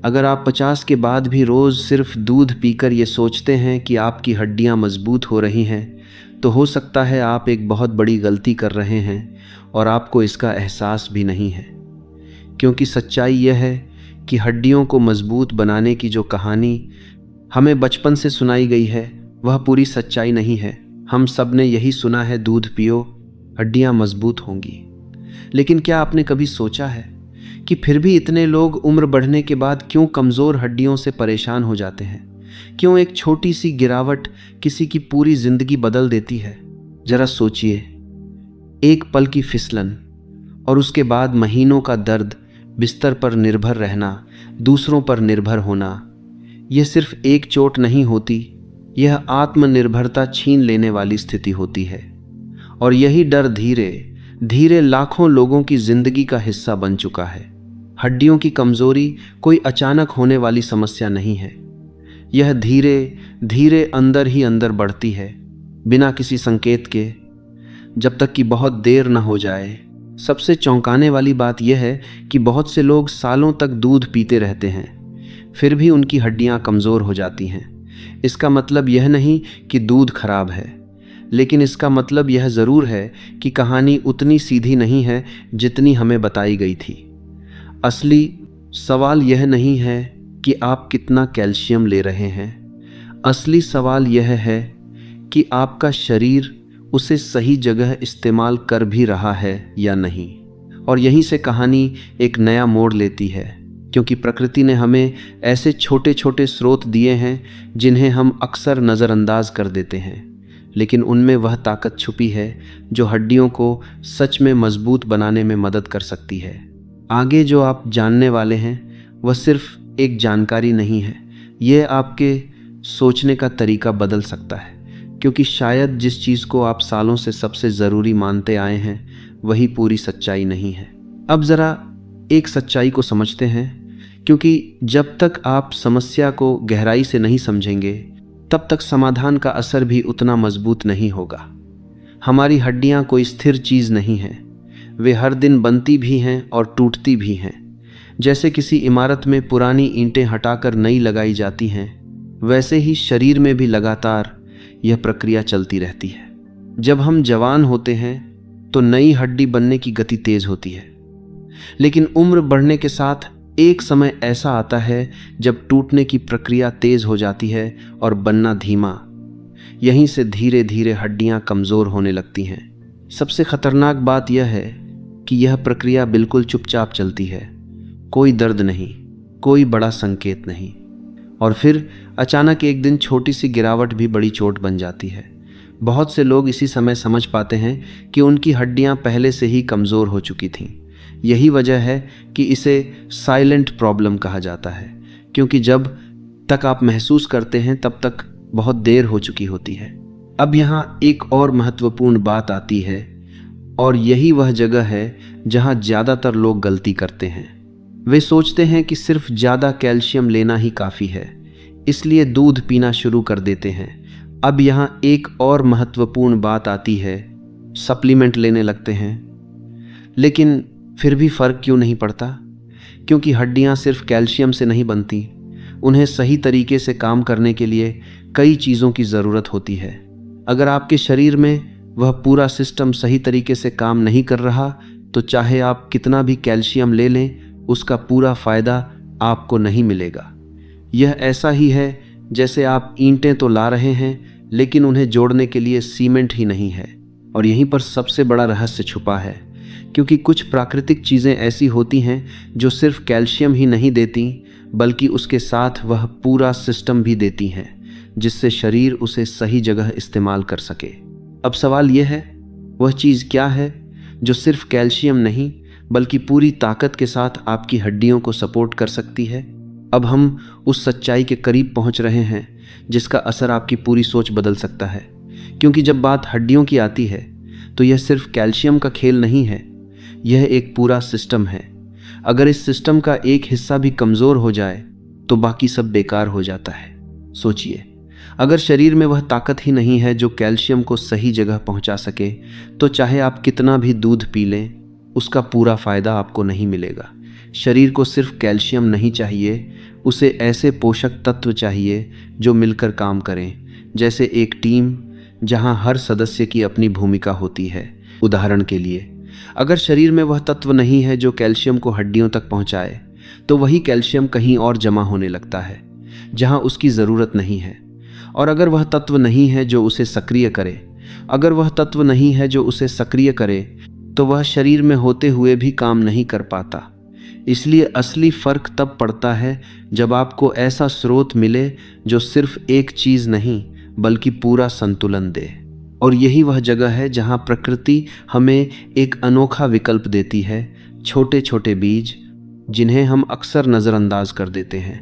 अगर आप 50 के बाद भी रोज़ सिर्फ दूध पीकर ये सोचते हैं कि आपकी हड्डियां मजबूत हो रही हैं, तो हो सकता है आप एक बहुत बड़ी गलती कर रहे हैं और आपको इसका एहसास भी नहीं है। क्योंकि सच्चाई यह है कि हड्डियों को मजबूत बनाने की जो कहानी हमें बचपन से सुनाई गई है, वह पूरी सच्चाई नहीं है। हम सब ने यही सुना है, दूध पियो, हड्डियां मजबूत होंगी। लेकिन क्या आपने कभी सोचा है कि फिर भी इतने लोग उम्र बढ़ने के बाद क्यों कमज़ोर हड्डियों से परेशान हो जाते हैं? क्यों एक छोटी सी गिरावट किसी की पूरी ज़िंदगी बदल देती है? ज़रा सोचिए, एक पल की फिसलन और उसके बाद महीनों का दर्द, बिस्तर पर निर्भर रहना, दूसरों पर निर्भर होना। यह सिर्फ एक चोट नहीं होती, यह आत्मनिर्भरता छीन लेने वाली स्थिति होती है। और यही डर धीरे धीरे लाखों लोगों की जिंदगी का हिस्सा बन चुका है। हड्डियों की कमजोरी कोई अचानक होने वाली समस्या नहीं है। यह धीरे धीरे अंदर ही अंदर बढ़ती है, बिना किसी संकेत के, जब तक कि बहुत देर न हो जाए। सबसे चौंकाने वाली बात यह है कि बहुत से लोग सालों तक दूध पीते रहते हैं, फिर भी उनकी हड्डियां कमज़ोर हो जाती हैं। इसका मतलब यह नहीं कि दूध खराब है, लेकिन इसका मतलब यह ज़रूर है कि कहानी उतनी सीधी नहीं है जितनी हमें बताई गई थी। असली सवाल यह नहीं है कि आप कितना कैल्शियम ले रहे हैं। असली सवाल यह है कि आपका शरीर उसे सही जगह इस्तेमाल कर भी रहा है या नहीं। और यहीं से कहानी एक नया मोड़ लेती है, क्योंकि प्रकृति ने हमें ऐसे छोटे छोटे स्रोत दिए हैं जिन्हें हम अक्सर नज़रअंदाज कर देते हैं, लेकिन उनमें वह ताकत छुपी है जो हड्डियों को सच में मजबूत बनाने में मदद कर सकती है। आगे जो आप जानने वाले हैं वह सिर्फ एक जानकारी नहीं है, यह आपके सोचने का तरीका बदल सकता है, क्योंकि शायद जिस चीज़ को आप सालों से सबसे ज़रूरी मानते आए हैं वही पूरी सच्चाई नहीं है। अब ज़रा एक सच्चाई को समझते हैं, क्योंकि जब तक आप समस्या को गहराई से नहीं समझेंगे तब तक समाधान का असर भी उतना मजबूत नहीं होगा। हमारी हड्डियां कोई स्थिर चीज़ नहीं है, वे हर दिन बनती भी हैं और टूटती भी हैं। जैसे किसी इमारत में पुरानी ईंटें हटाकर नई लगाई जाती हैं, वैसे ही शरीर में भी लगातार यह प्रक्रिया चलती रहती है। जब हम जवान होते हैं तो नई हड्डी बनने की गति तेज होती है, लेकिन उम्र बढ़ने के साथ एक समय ऐसा आता है जब टूटने की प्रक्रिया तेज हो जाती है और बनना धीमा। यहीं से धीरे धीरे हड्डियां कमज़ोर होने लगती हैं। सबसे खतरनाक बात यह है कि यह प्रक्रिया बिल्कुल चुपचाप चलती है, कोई दर्द नहीं, कोई बड़ा संकेत नहीं, और फिर अचानक एक दिन छोटी सी गिरावट भी बड़ी चोट बन जाती है। बहुत से लोग इसी समय समझ पाते हैं कि उनकी हड्डियां पहले से ही कमज़ोर हो चुकी थीं। यही वजह है कि इसे साइलेंट प्रॉब्लम कहा जाता है, क्योंकि जब तक आप महसूस करते हैं तब तक बहुत देर हो चुकी होती है। अब यहाँ एक और महत्वपूर्ण बात आती है, और यही वह जगह है जहाँ ज़्यादातर लोग गलती करते हैं। वे सोचते हैं कि सिर्फ ज़्यादा कैल्शियम लेना ही काफ़ी है, इसलिए दूध पीना शुरू कर देते हैं। अब यहाँ एक और महत्वपूर्ण बात आती है, सप्लीमेंट लेने लगते हैं। लेकिन फिर भी फ़र्क क्यों नहीं पड़ता? क्योंकि हड्डियाँ सिर्फ कैल्शियम से नहीं बनती, उन्हें सही तरीके से काम करने के लिए कई चीज़ों की ज़रूरत होती है। अगर आपके शरीर में वह पूरा सिस्टम सही तरीके से काम नहीं कर रहा, तो चाहे आप कितना भी कैल्शियम ले लें, उसका पूरा फ़ायदा आपको नहीं मिलेगा। यह ऐसा ही है जैसे आप ईंटें तो ला रहे हैं, लेकिन उन्हें जोड़ने के लिए सीमेंट ही नहीं है। और यहीं पर सबसे बड़ा रहस्य छुपा है, क्योंकि कुछ प्राकृतिक चीज़ें ऐसी होती हैं जो सिर्फ कैल्शियम ही नहीं देती, बल्कि उसके साथ वह पूरा सिस्टम भी देती हैं, जिससे शरीर उसे सही जगह इस्तेमाल कर सके। अब सवाल यह है, वह चीज़ क्या है जो सिर्फ कैल्शियम नहीं बल्कि पूरी ताकत के साथ आपकी हड्डियों को सपोर्ट कर सकती है? अब हम उस सच्चाई के करीब पहुंच रहे हैं जिसका असर आपकी पूरी सोच बदल सकता है। क्योंकि जब बात हड्डियों की आती है तो यह सिर्फ कैल्शियम का खेल नहीं है, यह एक पूरा सिस्टम है। अगर इस सिस्टम का एक हिस्सा भी कमज़ोर हो जाए तो बाकी सब बेकार हो जाता है। सोचिए, अगर शरीर में वह ताकत ही नहीं है जो कैल्शियम को सही जगह पहुंचा सके, तो चाहे आप कितना भी दूध पी लें, उसका पूरा फ़ायदा आपको नहीं मिलेगा। शरीर को सिर्फ कैल्शियम नहीं चाहिए, उसे ऐसे पोषक तत्व चाहिए जो मिलकर काम करें, जैसे एक टीम जहां हर सदस्य की अपनी भूमिका होती है। उदाहरण के लिए, अगर शरीर में वह तत्व नहीं है जो कैल्शियम को हड्डियों तक पहुंचाए, तो वही कैल्शियम कहीं और जमा होने लगता है जहां उसकी ज़रूरत नहीं है। और अगर वह तत्व नहीं है जो उसे सक्रिय करे, तो वह शरीर में होते हुए भी काम नहीं कर पाता। इसलिए असली फ़र्क तब पड़ता है जब आपको ऐसा स्रोत मिले जो सिर्फ एक चीज़ नहीं बल्कि पूरा संतुलन दे। और यही वह जगह है जहां प्रकृति हमें एक अनोखा विकल्प देती है, छोटे छोटे बीज जिन्हें हम अक्सर नज़रअंदाज कर देते हैं।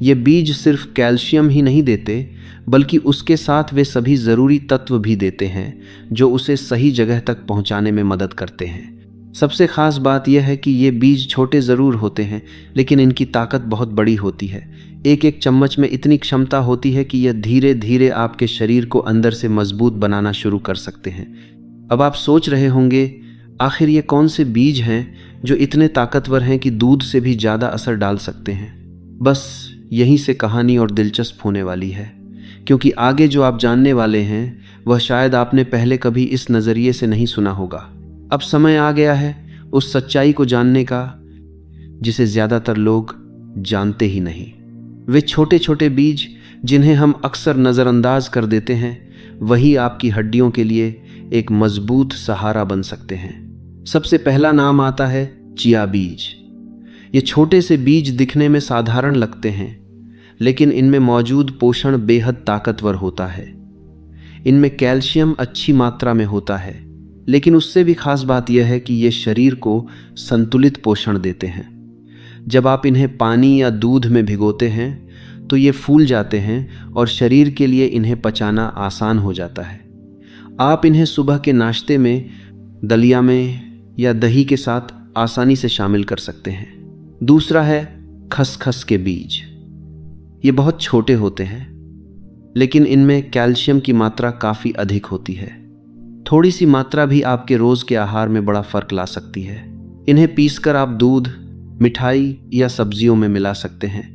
ये बीज सिर्फ कैल्शियम ही नहीं देते, बल्कि उसके साथ वे सभी ज़रूरी तत्व भी देते हैं जो उसे सही जगह तक पहुंचाने में मदद करते हैं। सबसे ख़ास बात यह है कि ये बीज छोटे ज़रूर होते हैं, लेकिन इनकी ताकत बहुत बड़ी होती है। एक एक चम्मच में इतनी क्षमता होती है कि यह धीरे धीरे आपके शरीर को अंदर से मजबूत बनाना शुरू कर सकते हैं। अब आप सोच रहे होंगे, आखिर ये कौन से बीज हैं जो इतने ताकतवर हैं कि दूध से भी ज़्यादा असर डाल सकते हैं? बस यहीं से कहानी और दिलचस्प होने वाली है, क्योंकि आगे जो आप जानने वाले हैं वह शायद आपने पहले कभी इस नज़रिए से नहीं सुना होगा। अब समय आ गया है उस सच्चाई को जानने का जिसे ज़्यादातर लोग जानते ही नहीं। वे छोटे छोटे बीज जिन्हें हम अक्सर नज़रअंदाज कर देते हैं, वही आपकी हड्डियों के लिए एक मजबूत सहारा बन सकते हैं। सबसे पहला नाम आता है चिया बीज। ये छोटे से बीज दिखने में साधारण लगते हैं, लेकिन इनमें मौजूद पोषण बेहद ताकतवर होता है। इनमें कैल्शियम अच्छी मात्रा में होता है, लेकिन उससे भी खास बात यह है कि ये शरीर को संतुलित पोषण देते हैं। जब आप इन्हें पानी या दूध में भिगोते हैं तो ये फूल जाते हैं और शरीर के लिए इन्हें पचाना आसान हो जाता है। आप इन्हें सुबह के नाश्ते में, दलिया में या दही के साथ आसानी से शामिल कर सकते हैं। दूसरा है खसखस के बीज। ये बहुत छोटे होते हैं, लेकिन इनमें कैल्शियम की मात्रा काफ़ी अधिक होती है। थोड़ी सी मात्रा भी आपके रोज़ के आहार में बड़ा फ़र्क ला सकती है। इन्हें पीसकर आप दूध, मिठाई या सब्जियों में मिला सकते हैं।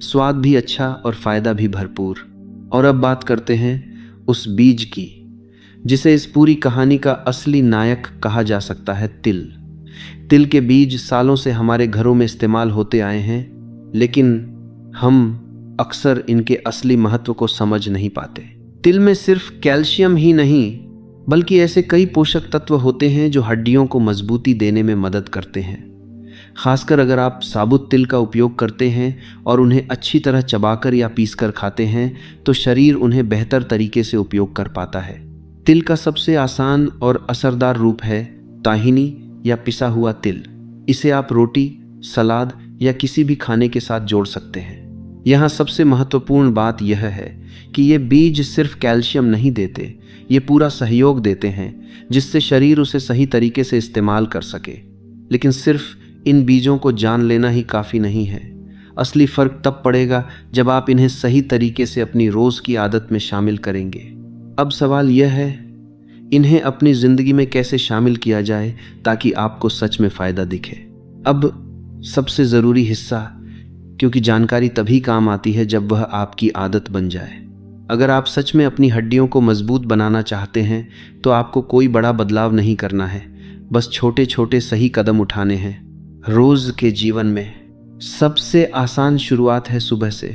स्वाद भी अच्छा और फ़ायदा भी भरपूर। और अब बात करते हैं उस बीज की जिसे इस पूरी कहानी का असली नायक कहा जा सकता है, तिल। तिल के बीज सालों से हमारे घरों में इस्तेमाल होते आए हैं, लेकिन हम अक्सर इनके असली महत्व को समझ नहीं पाते। तिल में सिर्फ कैल्शियम ही नहीं, बल्कि ऐसे कई पोषक तत्व होते हैं जो हड्डियों को मजबूती देने में मदद करते हैं। खासकर अगर आप साबुत तिल का उपयोग करते हैं और उन्हें अच्छी तरह चबाकर या पीसकर खाते हैं, तो शरीर उन्हें बेहतर तरीके से उपयोग कर पाता है। तिल का सबसे आसान और असरदार रूप है ताहिनी या पिसा हुआ तिल। इसे आप रोटी, सलाद या किसी भी खाने के साथ जोड़ सकते हैं। यहाँ सबसे महत्वपूर्ण बात यह है कि ये बीज सिर्फ कैल्शियम नहीं देते, ये पूरा सहयोग देते हैं जिससे शरीर उसे सही तरीके से इस्तेमाल कर सके। लेकिन सिर्फ इन बीजों को जान लेना ही काफ़ी नहीं है। असली फ़र्क तब पड़ेगा जब आप इन्हें सही तरीके से अपनी रोज़ की आदत में शामिल करेंगे। अब सवाल यह है, इन्हें अपनी ज़िंदगी में कैसे शामिल किया जाए ताकि आपको सच में फ़ायदा दिखे। अब सबसे ज़रूरी हिस्सा, क्योंकि जानकारी तभी काम आती है जब वह आपकी आदत बन जाए। अगर आप सच में अपनी हड्डियों को मजबूत बनाना चाहते हैं तो आपको कोई बड़ा बदलाव नहीं करना है, बस छोटे छोटे सही कदम उठाने हैं। रोज़ के जीवन में सबसे आसान शुरुआत है सुबह से।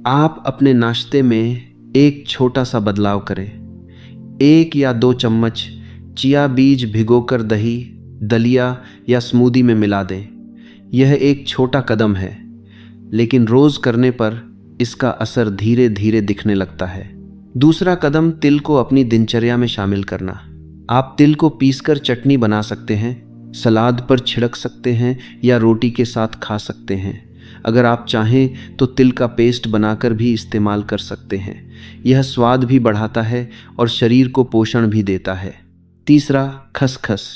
आप अपने नाश्ते में एक छोटा सा बदलाव करें। 1 या 2 चम्मच चिया बीज भिगोकर दही, दलिया या स्मूदी में मिला दें। यह एक छोटा कदम है, लेकिन रोज़ करने पर इसका असर धीरे धीरे दिखने लगता है। दूसरा कदम, तिल को अपनी दिनचर्या में शामिल करना। आप तिल को पीसकर चटनी बना सकते हैं, सलाद पर छिड़क सकते हैं या रोटी के साथ खा सकते हैं। अगर आप चाहें तो तिल का पेस्ट बनाकर भी इस्तेमाल कर सकते हैं। यह स्वाद भी बढ़ाता है और शरीर को पोषण भी देता है। तीसरा, खसखस।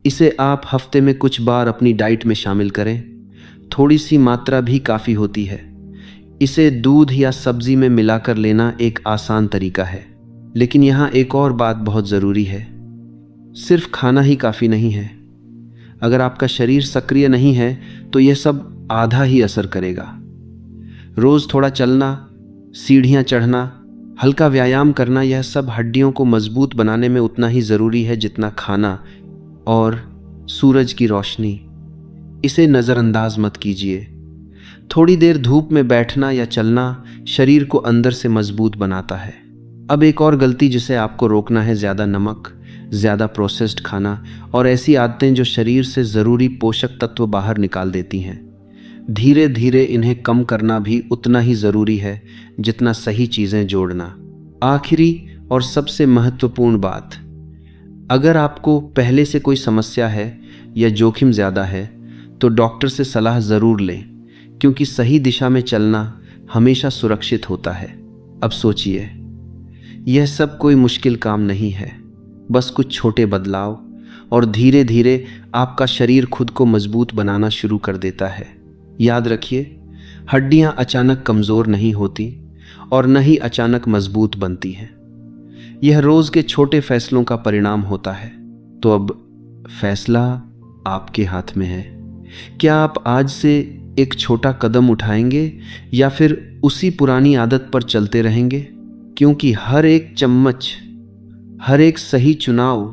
इसे आप हफ्ते में कुछ बार अपनी डाइट में शामिल करें। थोड़ी सी मात्रा भी काफ़ी होती है। इसे दूध या सब्जी में मिलाकर लेना एक आसान तरीका है। लेकिन यहाँ एक और बात बहुत ज़रूरी है, सिर्फ खाना ही काफ़ी नहीं है। अगर आपका शरीर सक्रिय नहीं है तो यह सब आधा ही असर करेगा। रोज थोड़ा चलना, सीढ़ियाँ चढ़ना, हल्का व्यायाम करना, यह सब हड्डियों को मजबूत बनाने में उतना ही ज़रूरी है जितना खाना और सूरज की रोशनी। इसे नज़रअंदाज मत कीजिए। थोड़ी देर धूप में बैठना या चलना शरीर को अंदर से मजबूत बनाता है। अब एक और गलती जिसे आपको रोकना है, ज़्यादा नमक, ज़्यादा प्रोसेस्ड खाना और ऐसी आदतें जो शरीर से ज़रूरी पोषक तत्व बाहर निकाल देती हैं। धीरे धीरे इन्हें कम करना भी उतना ही ज़रूरी है जितना सही चीज़ें जोड़ना। आखिरी और सबसे महत्वपूर्ण बात, अगर आपको पहले से कोई समस्या है या जोखिम ज़्यादा है तो डॉक्टर से सलाह ज़रूर लें, क्योंकि सही दिशा में चलना हमेशा सुरक्षित होता है। अब सोचिए, यह सब कोई मुश्किल काम नहीं है, बस कुछ छोटे बदलाव, और धीरे धीरे आपका शरीर खुद को मजबूत बनाना शुरू कर देता है। याद रखिए, हड्डियां अचानक कमज़ोर नहीं होती और न ही अचानक मजबूत बनती हैं। यह रोज़ के छोटे फैसलों का परिणाम होता है। तो अब फैसला आपके हाथ में है। क्या आप आज से एक छोटा कदम उठाएंगे या फिर उसी पुरानी आदत पर चलते रहेंगे? क्योंकि हर एक चम्मच, हर एक सही चुनाव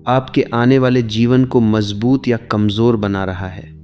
आपके आने वाले जीवन को मजबूत या कमज़ोर बना रहा है।